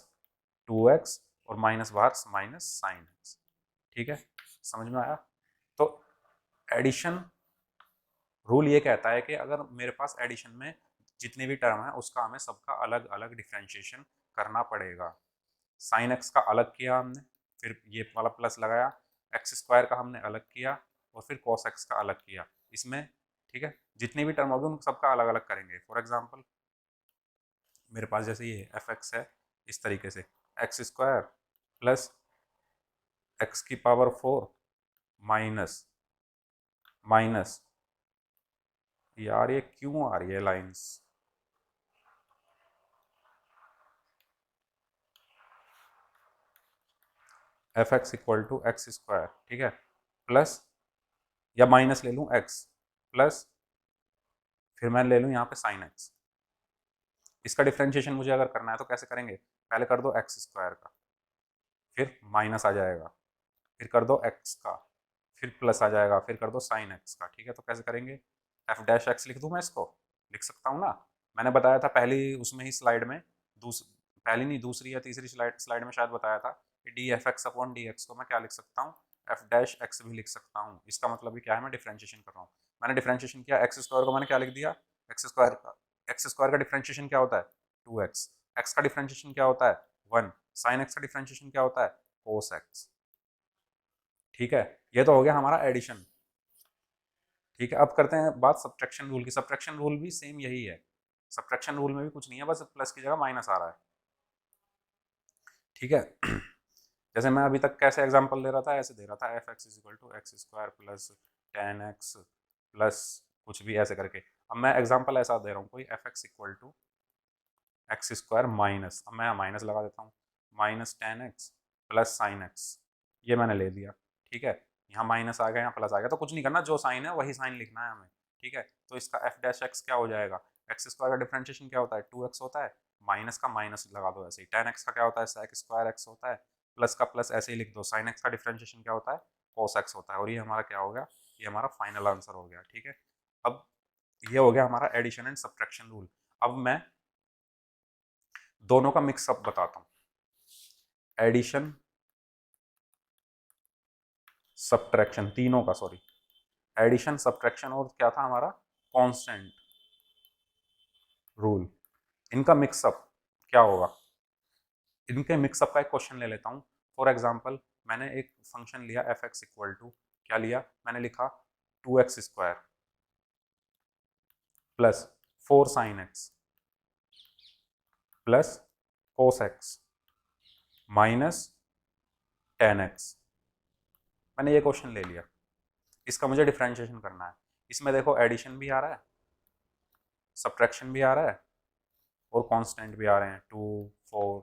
2x और माइनस बाहर माइनस sin x। ठीक है, समझ में आया। तो एडिशन रूल ये कहता है कि अगर मेरे पास एडिशन में जितने भी टर्म है उसका हमें सबका अलग अलग डिफ्रेंशिएशन करना पड़ेगा। साइन एक्स का अलग किया हमने, फिर ये वाला प्लस लगाया, एक्स स्क्वायर का हमने अलग किया और फिर कॉस एक्स का अलग किया इसमें। ठीक है, जितनी भी टर्म होगी उन सबका अलग अलग करेंगे। फॉर एग्जाम्पल मेरे पास जैसे ये एफ एक्स है, इस तरीके से एक्स स्क्वायर प्लस एक्स की पावर 4 माइनस माइनस, यार ये क्यों आ रही है lines, f x equal to x square, ठीक है, प्लस या माइनस ले लूँ एक्स प्लस फिर मैं ले लूँ यहाँ पे साइन एक्स। इसका डिफ्रेंशिएशन मुझे अगर करना है तो कैसे करेंगे, पहले कर दो एक्स स्क्वायर का, फिर माइनस आ जाएगा, फिर कर दो एक्स का, फिर प्लस आ जाएगा, फिर कर दो साइन एक्स का। ठीक है, तो कैसे करेंगे, एफ डैश एक्स लिख दूँ मैं इसको, लिख सकता हूँ ना। मैंने बताया था पहली उसमें ही स्लाइड में, पहली नहीं दूसरी या तीसरी स्लाइड में शायद बताया था कि D F x upon D x को मैं क्या लिख सकता हूँ, एफ डैश एक्स भी लिख सकता हूँ। इसका मतलब भी क्या है, मैं डिफ्रेंशिएशन कर रहा हूँ। मैंने डिफ्रेंशिएशन किया, एक्स स्क्वायर को मैंने क्या लिख दिया, एक्स स्क्वायर का डिफ्रेंशिएशन क्या होता है 2x, एक्स का डिफ्रेंशिएशन क्या होता है 1, साइन एक्स का डिफ्रेंशिएशन क्या होता है कोस एक्स। ठीक है, ये तो हो गया हमारा एडिशन। ठीक है, अब करते हैं बात सब्ट्रैक्शन रूल की। सब्ट्रैक्शन रूल भी सेम यही है, सब्ट्रैक्शन रूल में भी कुछ नहीं है, बस प्लस की जगह माइनस आ रहा है। ठीक है, जैसे मैं अभी तक कैसे एग्जांपल दे रहा था ऐसे दे रहा था, f x is equal to x square plus 10x plus कुछ भी ऐसे करके। अब मैं एग्जांपल ऐसा दे रहा हूँ, कोई f x equal to x square minus, अब मैं माइनस लगा देता हूँ, minus 10x plus sine x, ये मैंने ले लिया। ठीक है, यहाँ माइनस आ गया, यहाँ प्लस आ गया, तो कुछ नहीं करना, जो साइन है वही साइन लिखना है हमें। ठीक है, तो इसका एफ डैश एक्स क्या हो जाएगा, एक्स स्क्वायर का डिफरेंशिएशन क्या होता है 2x होता है, माइनस का माइनस लगा दो ऐसे ही, 10x का क्या होता है sec स्क्वायर x होता है, प्लस का प्लस ऐसे ही लिख दो, साइन एक्स का डिफरेंशिएशन क्या होता है cos x होता है, और ये हमारा क्या हो गया, ये हमारा फाइनल आंसर हो गया। ठीक है, अब ये हो गया हमारा एडिशन एंड सब्ट्रैक्शन रूल। अब मैं दोनों का मिक्सअप बताता हूँ, एडिशन सब्ट्रैक्शन, तीनों का, सॉरी, एडिशन सब्ट्रैक्शन और क्या था हमारा कांस्टेंट रूल, इनका मिक्सअप क्या होगा। इनके मिक्सअप का एक क्वेश्चन ले लेता हूँ। फॉर एग्जांपल मैंने एक फंक्शन लिया एफ एक्स इक्वल टू, क्या लिया मैंने, लिखा 2x square plus 4 sine x plus cos x minus 10x। मैंने ये क्वेश्चन ले लिया, इसका मुझे डिफरेंशिएशन करना है। इसमें देखो एडिशन भी आ रहा है, सब्ट्रैक्शन भी आ रहा है और कांस्टेंट भी आ रहे हैं 2 4।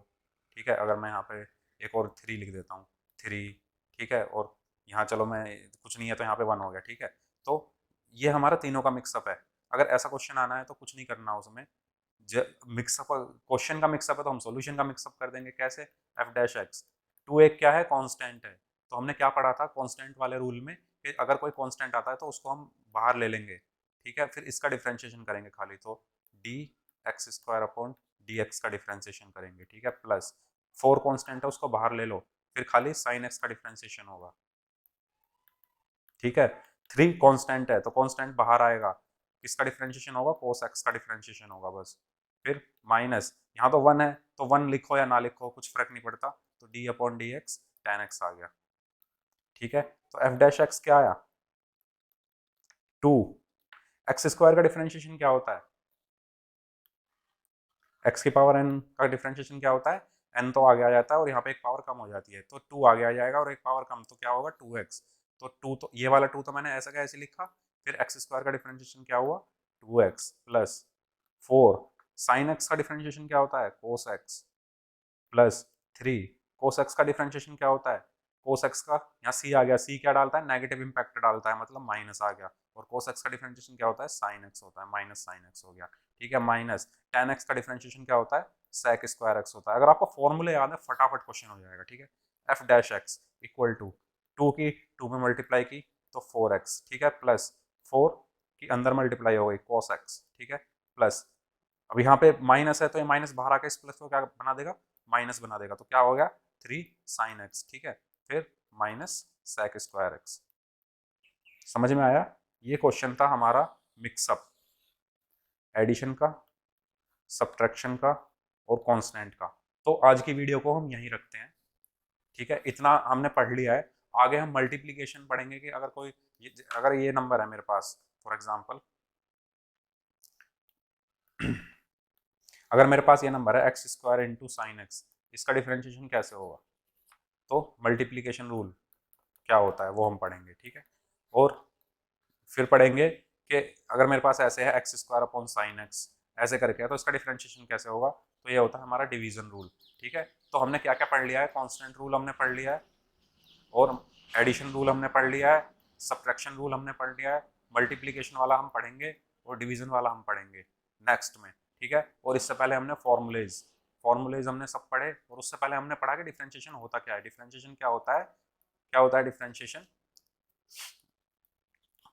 ठीक है, अगर मैं यहाँ पे एक और 3 लिख देता हूँ 3, ठीक है, और यहाँ चलो मैं कुछ नहीं है तो यहाँ पे 1 हो गया। ठीक है, तो ये हमारा तीनों का मिक्सअप है। अगर ऐसा क्वेश्चन आना है तो कुछ नहीं करना उसमें, मिक्सअप क्वेश्चन का मिक्सअप है तो हम सॉल्यूशन का मिक्सअप कर देंगे। कैसे, एफ डैश एक्स, टू एक क्या है कांस्टेंट है, तो हमने क्या पढ़ा था कांस्टेंट वाले रूल में कि अगर कोई कांस्टेंट आता है तो उसको हम बाहर ले लेंगे। ठीक है, फिर इसका डिफरेंशिएशन करेंगे खाली, तो D x square upon D x का डिफरेंशिएशन करेंगे। ठीक है, प्लस 4 कांस्टेंट है उसको बाहर ले लो, फिर खाली साइन एक्स का डिफरेंशिएशन होगा। ठीक है, 3 कांस्टेंट है तो कांस्टेंट बाहर आएगा, किसका डिफरेंशिएशन होगा कोस एक्स का डिफरेंशिएशन होगा बस। फिर माइनस, यहाँ तो 1 है तो 1 लिखो या ना लिखो कुछ फर्क नहीं पड़ता, तो D upon D X tan X आ गया। ठीक है, तो एफ डैश एक्स क्या आया 2, एक्स स्क्वायर का डिफरेंशिएशन क्या होता है, एक्स की पावर एन का डिफरेंशिएशन क्या होता है, एन तो आगे आ जाता है और यहाँ पे एक पावर कम हो जाती है, तो 2 आगे आ जाएगा और एक पावर कम, तो क्या होगा 2x। तो 2 तो ये वाला 2 तो मैंने ऐसा का ऐसे लिखा, फिर एक्स स्क्वायर का डिफरेंशिएशन क्या हुआ 2x प्लस 4, साइन एक्स का डिफरेंशिएशन क्या होता है cos x plus 3, cos x का डिफरेंशिएशन क्या होता है कोस एक्स का यहाँ सी आ गया, सी क्या डालता है, नेगेटिव इंपैक्ट डालता है, मतलब माइनस आ गया। और कोस एक्स का डिफरेंशिएशन क्या होता है, साइन एक्स होता है, माइनस साइन एक्स हो गया, ठीक है। माइनस टेन एक्स का डिफरेंशिएशन क्या होता है, सेक स्क्वायर एक्स होता है। अगर आपको फॉर्मूले याद है फटाफट क्वेश्चन हो जाएगा, ठीक है। F dash x equal to two की टू में मल्टीप्लाई की तो फोर एक्स, ठीक है, प्लस फोर की अंदर मल्टीप्लाई हो गई कोस एक्स, ठीक है, प्लस अब यहाँ पे माइनस है तो ये माइनस बाहर आके इस प्लस को क्या बना देगा, माइनस बना देगा, तो क्या हो गया, थ्री साइन एक्स, ठीक है, फिर माइनस सेक स्क्वायर एक्स। समझ में आया? ये क्वेश्चन था हमारा मिक्सअप, एडिशन का, सब्ट्रैक्शन का और कांस्टेंट का। तो आज की वीडियो को हम यहीं रखते हैं, ठीक है। इतना हमने पढ़ लिया है। आगे हम मल्टीप्लीकेशन पढ़ेंगे कि अगर कोई अगर ये नंबर है मेरे पास, फॉर एग्जांपल अगर मेरे पास ये नंबर है x square into sine x, इसका डिफरेंशिएशन कैसे होगा, तो मल्टीप्लीकेशन रूल क्या होता है वो हम पढ़ेंगे, ठीक है। और फिर पढ़ेंगे कि अगर मेरे पास ऐसे है x square upon sine x ऐसे करके है तो इसका डिफरेंशिएशन कैसे होगा, तो ये होता है हमारा डिवीजन रूल, ठीक है। तो हमने क्या क्या पढ़ लिया है, कांस्टेंट रूल हमने पढ़ लिया है, और एडिशन रूल हमने पढ़ लिया है, सब्ट्रैक्शन रूल हमने पढ़ लिया है, मल्टीप्लिकेशन वाला हम पढ़ेंगे और डिवीजन वाला हम पढ़ेंगे नेक्स्ट में, ठीक है। और इससे पहले हमने फॉर्मूलेज फॉर्मूलेज हमने सब पढ़े, और उससे पहले हमने पढ़ा कि डिफरेंशिएशन होता क्या है। डिफरेंशिएशन क्या होता है, क्या होता है डिफरेंशिएशन,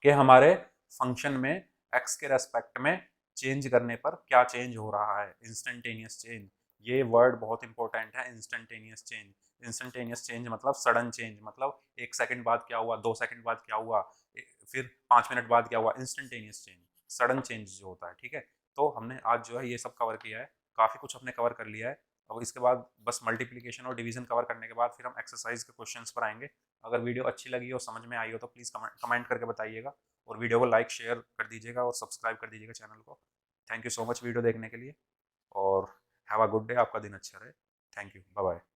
कि हमारे फंक्शन में एक्स के रेस्पेक्ट में चेंज करने पर क्या चेंज हो रहा है, इंस्टेंटेनियस चेंज। ये वर्ड बहुत इंपॉर्टेंट है, इंस्टेंटेनियस चेंज। इंस्टेंटेनियस चेंज मतलब सडन चेंज, मतलब एक सेकंड बाद क्या हुआ, दो सेकंड बाद क्या हुआ, फिर 5 मिनट बाद क्या हुआ, इंस्टेंटेनियस चेंज, सडन चेंज जो होता है, ठीक है। तो हमने आज जो है ये सब कवर किया है, काफ़ी कुछ हमने कवर कर लिया है। अब इसके बाद बस मल्टीप्लिकेशन और डिवीजन कवर करने के बाद फिर हम एक्सरसाइज के क्वेश्चंस पर आएंगे। अगर वीडियो अच्छी लगी हो, समझ में आई हो, तो प्लीज़ कमेंट करके बताइएगा, और वीडियो को लाइक शेयर कर दीजिएगा और सब्सक्राइब कर दीजिएगा चैनल को। Thank you so much video देखने के लिए, और हैव अ गुड डे, आपका दिन अच्छा रहे। Thank you, bye bye.